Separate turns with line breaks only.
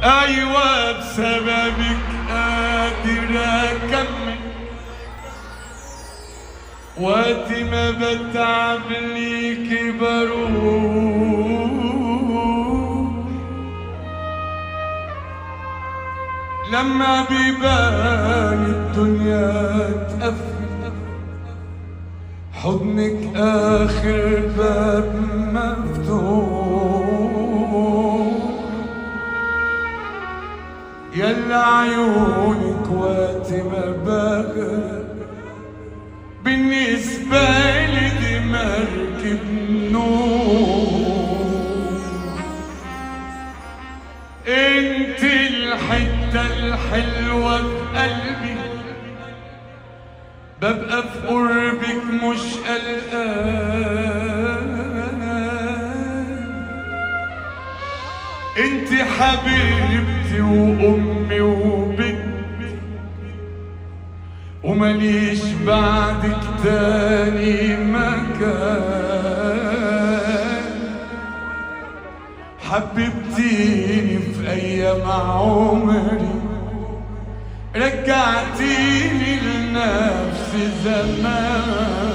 ايوه بسببك قادر اكمل، وقت ما بتعب ليكي بروح، لما بيبان الدنيا تقفل، حضنك اخر باب مفتوح، يلا عيونك وقت ما بغرق، بالنسبة لي دي مركب نور. انت الحتة الحلوة في قلبي، ببقى في قربك مش قلقان. انت حبيبتي وامي وبنتي، ومليش بعدك تاني مكان. حببتيني في ايام عمري، رجعتيني لنفس زمان.